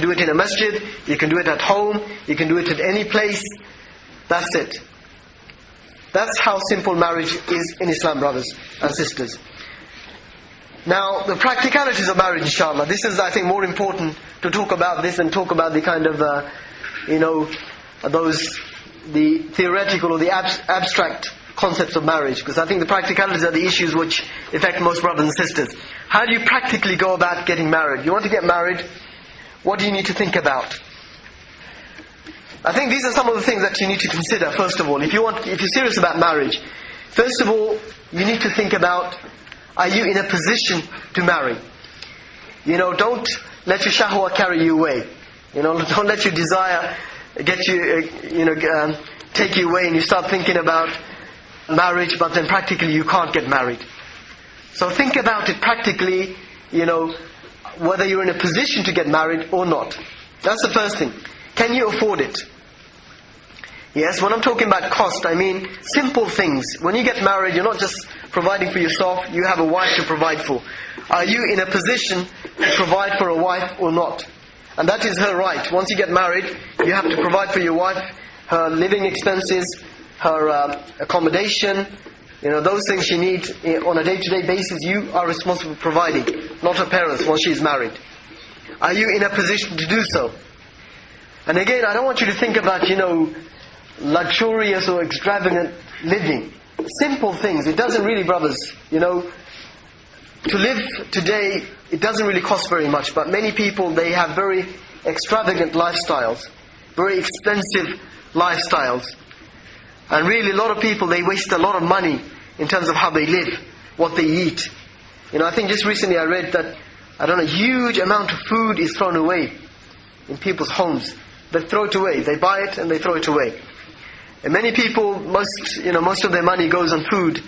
do it in a masjid, you can do it at home, you can do it at any place. That's it. That's how simple marriage is in Islam, brothers and sisters. Now, the practicalities of marriage, inshallah, this is, I think, more important to talk about this and talk about the kind of, the theoretical or the abstract concepts of marriage. Because I think the practicalities are the issues which affect most brothers and sisters. How do you practically go about getting married? You want to get married, what do you need to think about? I think these are some of the things that you need to consider, first of all. If you're serious about marriage, first of all, you need to think about, are you in a position to marry? Don't let your shahwa carry you away. Don't let your desire take you away and you start thinking about marriage, but then practically you can't get married. So think about it practically, whether you're in a position to get married or not. That's the first thing. Can you afford it? Yes, when I'm talking about cost, I mean simple things. When you get married, you're not just providing for yourself, you have a wife to provide for. Are you in a position to provide for a wife or not? And that is her right. Once you get married, you have to provide for your wife her living expenses, her accommodation, those things she needs on a day-to-day basis. You are responsible for providing, not her parents once she is married. Are you in a position to do so? And again, I don't want you to think about, luxurious or extravagant living. Simple things. It doesn't really, brothers, to live today, it doesn't really cost very much. But many people, they have very extravagant lifestyles, very expensive lifestyles. And really a lot of people, they waste a lot of money in terms of how they live, what they eat. I think just recently I read that, a huge amount of food is thrown away in people's homes. They throw it away. They buy it and they throw it away. And many people, most of their money goes on food.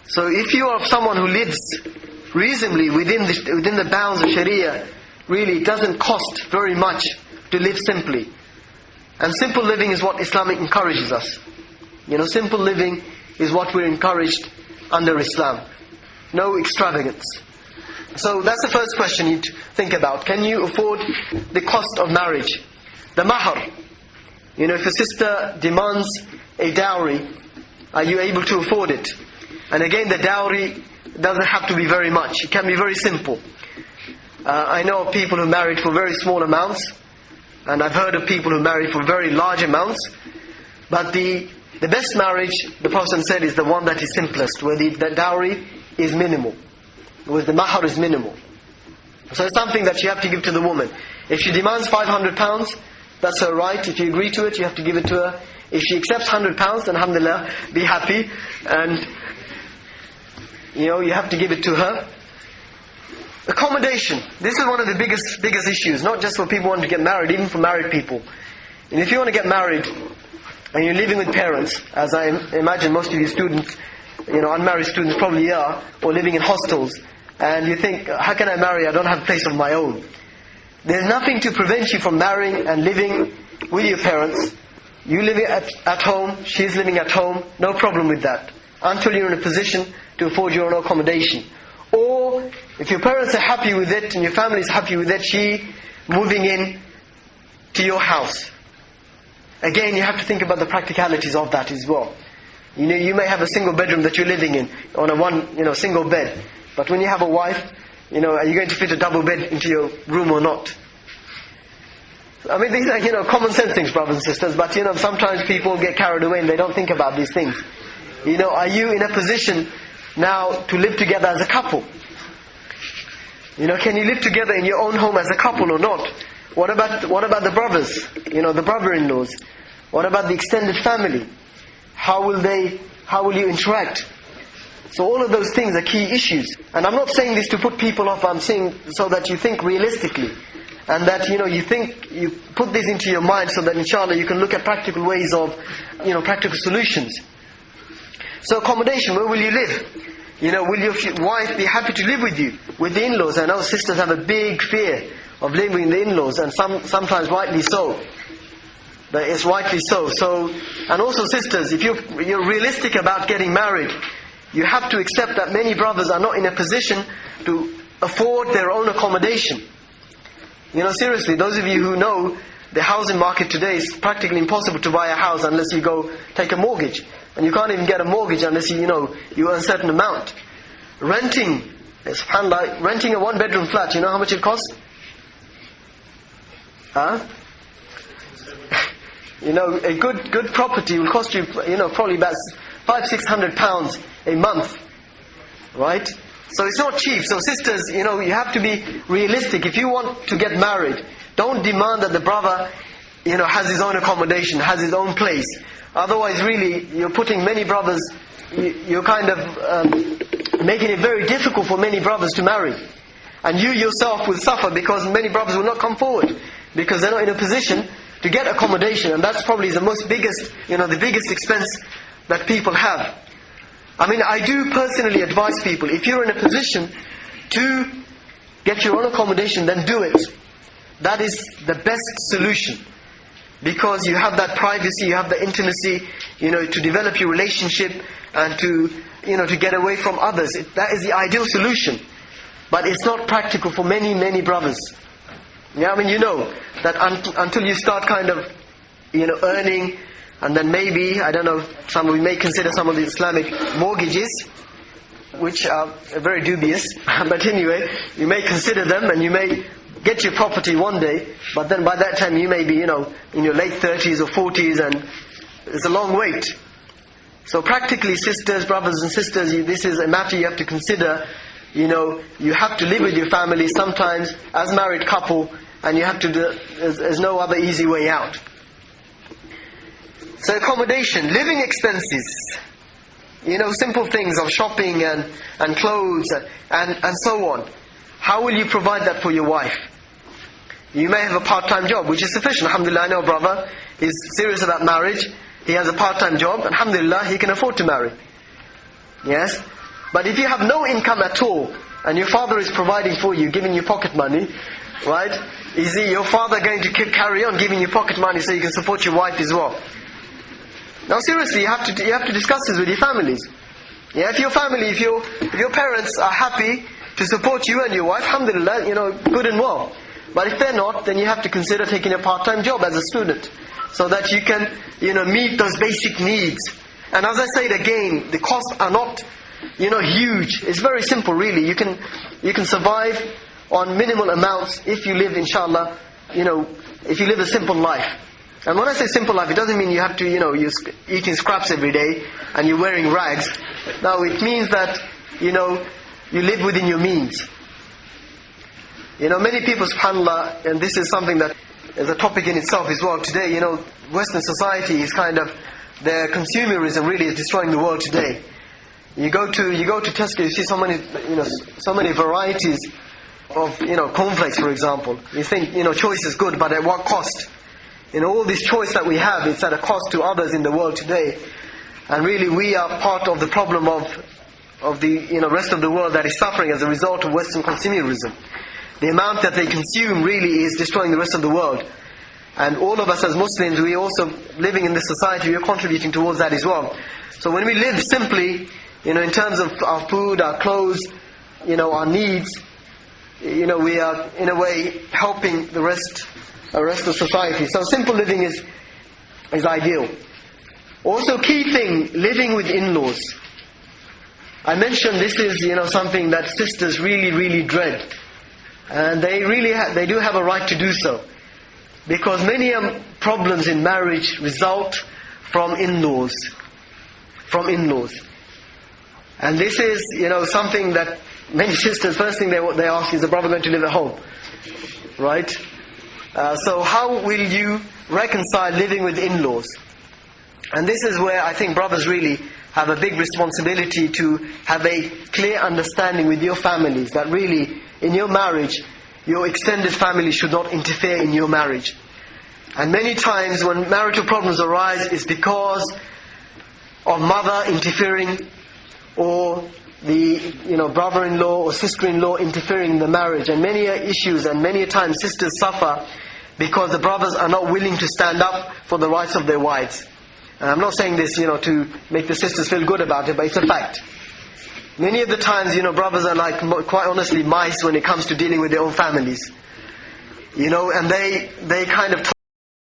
So if you are someone who lives reasonably within the bounds of Sharia, really it doesn't cost very much to live simply. And simple living is what Islam encourages us. Simple living is what we're encouraged under Islam. No extravagance. So that's the first question you need to think about. Can you afford the cost of marriage? The mahar. If a sister demands a dowry, are you able to afford it? And again, the dowry doesn't have to be very much. It can be very simple. I know of people who married for very small amounts, and I've heard of people who married for very large amounts. But the best marriage, the Prophet said, is the one that is simplest, where the dowry is minimal, where the mahar is minimal. So it's something that you have to give to the woman. If she demands £500, that's her right. If you agree to it, you have to give it to her. If she accepts £100, then alhamdulillah, be happy. And, you have to give it to her. Accommodation. This is one of the biggest issues, not just for people who want to get married, even for married people. And if you want to get married, and you're living with parents, as I imagine most of you students, unmarried students probably are, or living in hostels, and you think, how can I marry? I don't have a place of my own. There's nothing to prevent you from marrying and living with your parents. You living at home, she's living at home, no problem with that. Until you're in a position to afford your own accommodation. Or, if your parents are happy with it, and your family is happy with it, she moving in to your house. Again, you have to think about the practicalities of that as well. You may have a single bedroom that you're living in, on a single bed. But when you have a wife, are you going to fit a double bed into your room or not? I mean, these are, common sense things, brothers and sisters, but, sometimes people get carried away and they don't think about these things. Are you in a position now to live together as a couple? Can you live together in your own home as a couple or not? What about the brothers? The brother-in-laws? What about the extended family? How will you interact? So all of those things are key issues. And I'm not saying this to put people off, I'm saying so that you think realistically. And that, you put this into your mind so that inshallah you can look at practical ways of, practical solutions. So accommodation, where will you live? Will your wife be happy to live with you? With the in-laws? I know sisters have a big fear of living with the in-laws, and sometimes rightly so. But it's rightly so. And also sisters, if you're realistic about getting married, you have to accept that many brothers are not in a position to afford their own accommodation. Seriously, those of you who know, the housing market today is practically impossible to buy a house unless you go take a mortgage. And you can't even get a mortgage unless you earn a certain amount. Renting, subhanAllah, renting a one-bedroom flat, you know how much it costs? A good property will cost you, probably about £500-600 a month. Right? So it's not cheap. So sisters, you have to be realistic. If you want to get married, don't demand that the brother, has his own accommodation, has his own place. Otherwise, really, you're putting many brothers, you're kind of making it very difficult for many brothers to marry. And you yourself will suffer because many brothers will not come forward because they're not in a position to get accommodation. And that's probably the biggest expense that people have. I do personally advise people, if you're in a position to get your own accommodation, then do it. That is the best solution. Because you have that privacy, you have the intimacy, to develop your relationship and to get away from others. That is the ideal solution. But it's not practical for many, many brothers. That until you start kind of, earning, and then maybe, I don't know, we may consider some of the Islamic mortgages, which are very dubious. But anyway, you may consider them and you may get your property one day, but then by that time you may be, in your late 30s or 40s, and it's a long wait. So practically, sisters, brothers and sisters, this is a matter you have to consider. You have to live with your family sometimes as married couple, and you have to do, there's no other easy way out. So accommodation, living expenses, simple things of shopping and clothes and so on. How will you provide that for your wife? You may have a part-time job, which is sufficient. Alhamdulillah, I know a brother, he's serious about marriage. He has a part-time job. Alhamdulillah, he can afford to marry. Yes? But if you have no income at all, and your father is providing for you, giving you pocket money, right? Is your father going to carry on giving you pocket money so you can support your wife as well? Now seriously, you have to discuss this with your families. Yeah, if your family, if your parents are happy to support you and your wife, alhamdulillah, good and well. But if they're not, then you have to consider taking a part-time job as a student, so that you can, meet those basic needs. And as I said again, the costs are not, huge. It's very simple, really. You can survive on minimal amounts if you live, inshallah, if you live a simple life. And when I say simple life, it doesn't mean you have to, you're eating scraps every day and you're wearing rags. No, it means that, you live within your means. Many people, subhanAllah, and this is something that is a topic in itself as well today, Western society is kind of, their consumerism really is destroying the world today. You go to Tesco, you see so many varieties of, cornflakes, for example. You think, choice is good, but at what cost? All this choice that we have, it's at a cost to others in the world today. And really we are part of the problem of the rest of the world that is suffering as a result of Western consumerism. The amount that they consume really is destroying the rest of the world. And all of us as Muslims, we also living in this society, we are contributing towards that as well. So when we live simply, in terms of our food, our clothes, our needs, we are in a way helping the rest of society. So simple living is ideal. Also, key thing, living with in-laws. I mentioned this is something that sisters really, really dread, and they do have a right to do so, because many problems in marriage result from in-laws. And this is something that many sisters, first thing they ask, is the brother going to live at home, right? So how will you reconcile living with in-laws? And this is where I think brothers really have a big responsibility to have a clear understanding with your families, that really in your marriage, your extended family should not interfere in your marriage. And many times when marital problems arise, it's because of mother interfering, or the brother-in-law or sister-in-law interfering in the marriage. And many issues, and many times sisters suffer because the brothers are not willing to stand up for the rights of their wives. And I'm not saying this, to make the sisters feel good about it, but it's a fact. Many of the times, brothers are like, quite honestly, mice when it comes to dealing with their own families. And they kind of